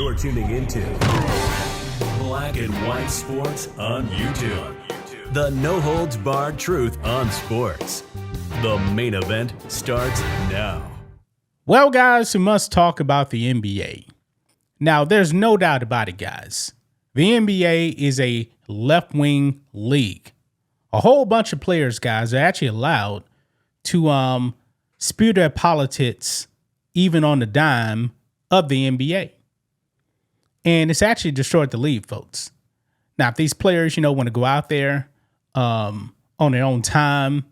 You're tuning into Black and White Sports on YouTube. The no-holds-barred truth on sports. The main event starts now. Well, guys, we must talk about the NBA. Now, there's no doubt about it, guys. The NBA is a left-wing league. A whole bunch of players, guys, are actually allowed to spew their politics even on the dime of the NBA. And it's actually destroyed the league, folks. Now, if these players, want to go out there on their own time,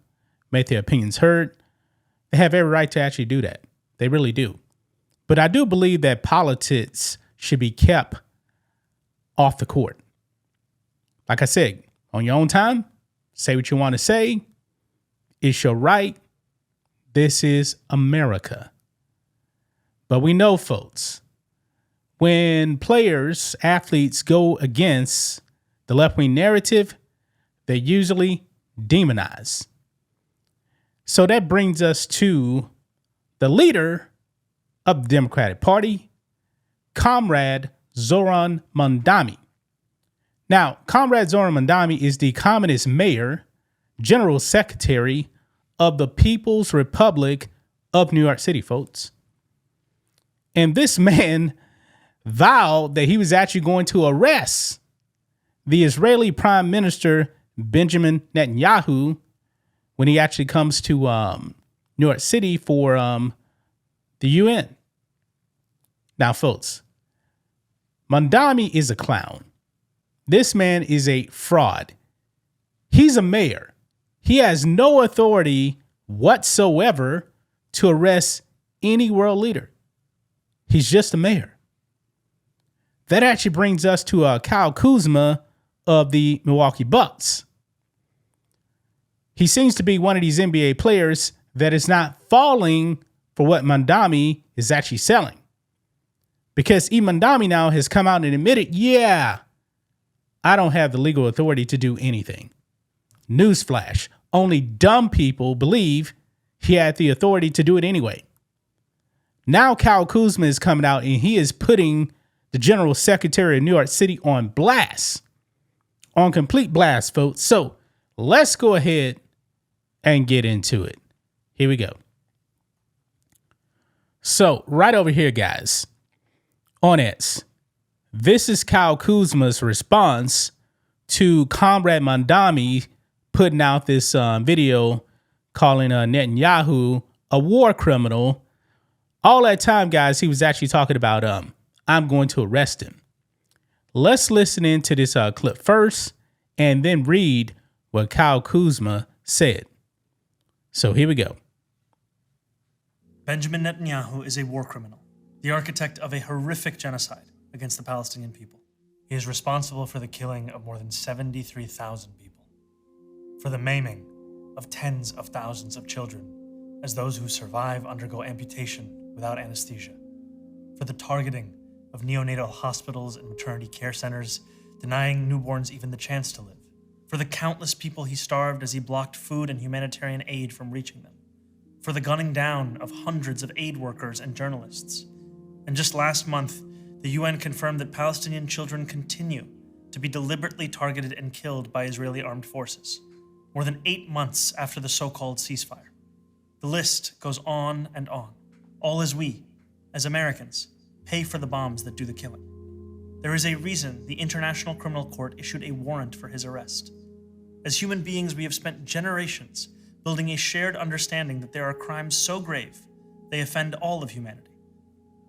make their opinions heard, they have every right to actually do that. They really do. But I do believe that politics should be kept off the court. Like I said, on your own time, say what you want to say. It's your right. This is America. But we know, folks, when players, athletes go against the left-wing narrative, they're usually demonized. So that brings us to the leader of the Democratic Party, Comrade Zohran Mamdani. Now, Comrade Zohran Mamdani is the Communist Mayor, General Secretary of the People's Republic of New York City, folks. And this man vowed that he was actually going to arrest the Israeli Prime Minister Benjamin Netanyahu when he actually comes to New York City for the UN. Now, folks, Mamdani is a clown. This man is a fraud. He's a mayor. He has no authority whatsoever to arrest any world leader. He's just a mayor. That actually brings us to Kyle Kuzma of the Milwaukee Bucks. He seems to be one of these NBA players that is not falling for what Mamdani is actually selling. Because Mamdani now has come out and admitted, I don't have the legal authority to do anything. Newsflash, only dumb people believe he had the authority to do it anyway. Now Kyle Kuzma is coming out and he is putting the General Secretary of New York City on blast. On complete blast, folks. So let's go ahead and get into it. Here we go. So right over here, guys, on X, this is Kyle Kuzma's response to Comrade Mamdani putting out this video calling Netanyahu a war criminal. All that time, guys, he was actually talking about, I'm going to arrest him. Let's listen into this clip first and then read what Kyle Kuzma said. So here we go. Benjamin Netanyahu is a war criminal, the architect of a horrific genocide against the Palestinian people. He is responsible for the killing of more than 73,000 people, for the maiming of tens of thousands of children as those who survive undergo amputation without anesthesia, for the targeting of neonatal hospitals and maternity care centers, denying newborns even the chance to live, for the countless people he starved as he blocked food and humanitarian aid from reaching them, for the gunning down of hundreds of aid workers and journalists. And just last month, the UN confirmed that Palestinian children continue to be deliberately targeted and killed by Israeli armed forces, more than 8 months after the so-called ceasefire. The list goes on and on, all as we, as Americans, pay for the bombs that do the killing. There is a reason the International Criminal Court issued a warrant for his arrest. As human beings, we have spent generations building a shared understanding that there are crimes so grave they offend all of humanity.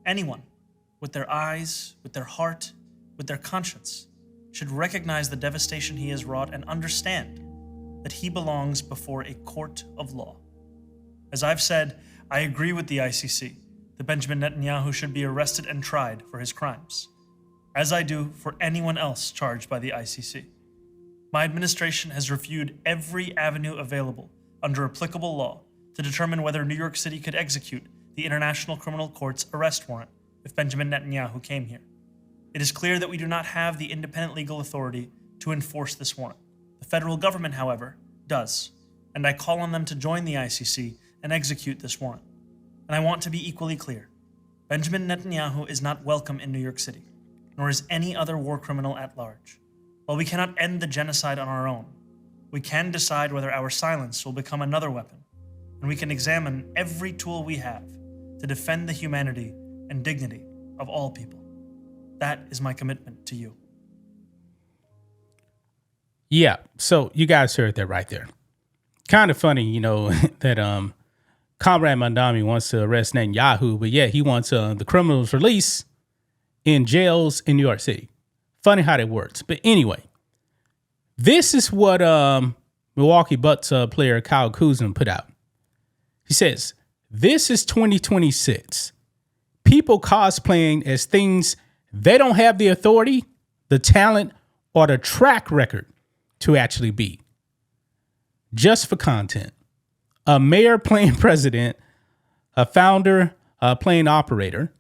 Anyone, with their eyes, with their heart, with their conscience, should recognize the devastation he has wrought and understand that he belongs before a court of law. As I've said, I agree with the ICC that Benjamin Netanyahu should be arrested and tried for his crimes, as I do for anyone else charged by the ICC. My administration has reviewed every avenue available under applicable law to determine whether New York City could execute the International Criminal Court's arrest warrant if Benjamin Netanyahu came here. It is clear that we do not have the independent legal authority to enforce this warrant. The federal government, however, does, and I call on them to join the ICC and execute this warrant. And I want to be equally clear. Benjamin Netanyahu is not welcome in New York City. nor is any other war criminal at large. While we cannot end the genocide on our own, we can decide whether our silence will become another weapon, and we can examine every tool we have to defend the humanity and dignity of all people. That is my commitment to you. Yeah, so you guys heard that right there. Kind of funny, that Comrade Mamdani wants to arrest Netanyahu, but yeah, he wants the criminals released in jails in New York City. Funny how that works. But anyway, this is what Milwaukee Bucks player Kyle Kuzma put out. He says, "This is 2026. People cosplaying as things they don't have the authority, the talent, or the track record to actually be. Just for content. A mayor playing president, a founder playing operator,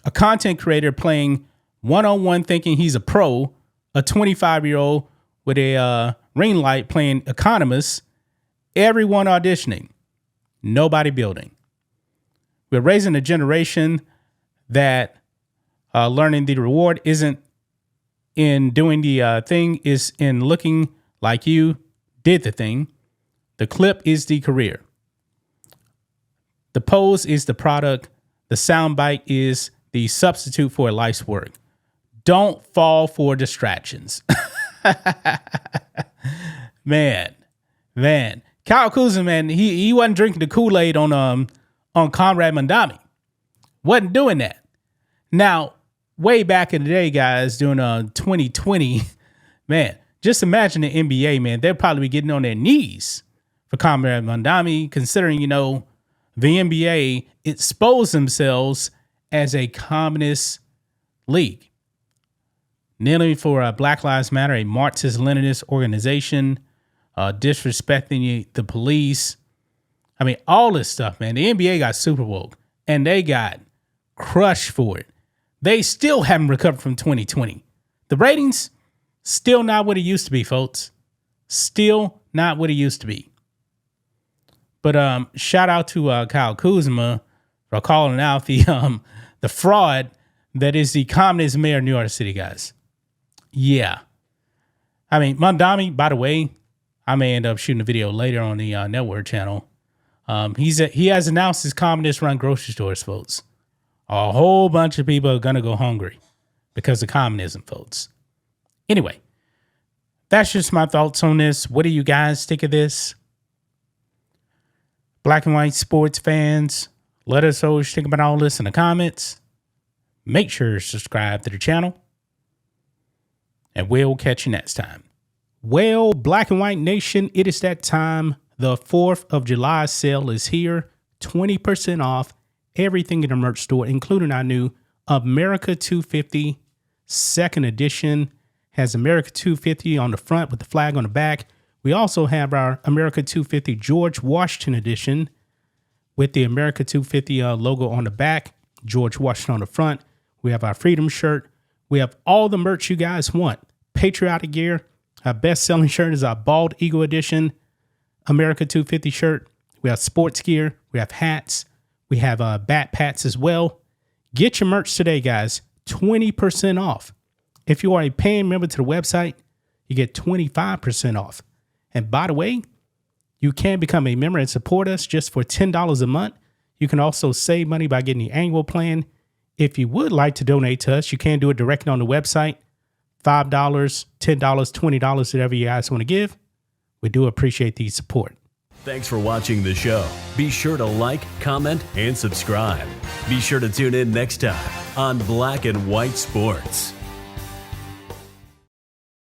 a content creator playing one-on-one thinking he's a pro, a 25-year-old with a ring light playing economist, everyone auditioning, nobody building. We're raising a generation that learning the reward isn't in doing the thing, is in looking like you did the thing. The clip is the career. The pose is the product. The soundbite is the substitute for a life's work. Don't fall for distractions." Man. Kyle Kuzma, man, he wasn't drinking the Kool-Aid on Comrade Mamdani. Wasn't doing that. Now, way back in the day, guys, during 2020, man, just imagine the NBA, man. They'll probably be getting on their knees for Comrade Mamdani, considering, the NBA exposed themselves as a communist league. Kneeling for Black Lives Matter, a Marxist-Leninist organization, disrespecting the police. I mean, all this stuff, man. The NBA got super woke, and they got crushed for it. They still haven't recovered from 2020. The ratings, still not what it used to be, folks. Still not what it used to be. But shout out to Kyle Kuzma for calling out the fraud that is the communist mayor of New York City, guys. Yeah. I mean, Mamdani, by the way, I may end up shooting a video later on the network channel. He has announced his communist-run grocery stores, folks. A whole bunch of people are going to go hungry because of communism, folks. Anyway, that's just my thoughts on this. What do you guys think of this? Black and white sports fans, let us know what you think about all this in the comments. Make sure to subscribe to the channel. And we'll catch you next time. Well, Black and White Nation, it is that time. The 4th of July sale is here. 20% off everything in the merch store, including our new America 250 second edition. Has America 250 on the front with the flag on the back. We also have our America 250 George Washington edition with the America 250 logo on the back, George Washington on the front. We have our Freedom shirt. We have all the merch you guys want. Patriotic gear. Our best-selling shirt is our Bald Eagle edition America 250 shirt. We have sports gear. We have hats. We have bat pats as well. Get your merch today, guys. 20% off. If you are a paying member to the website, you get 25% off. And by the way, you can become a member and support us just for $10 a month. You can also save money by getting the annual plan. If you would like to donate to us, you can do it directly on the website. $5, $10, $20, whatever you guys want to give. We do appreciate the support. Thanks for watching the show. Be sure to like, comment, and subscribe. Be sure to tune in next time on Black and White Sports.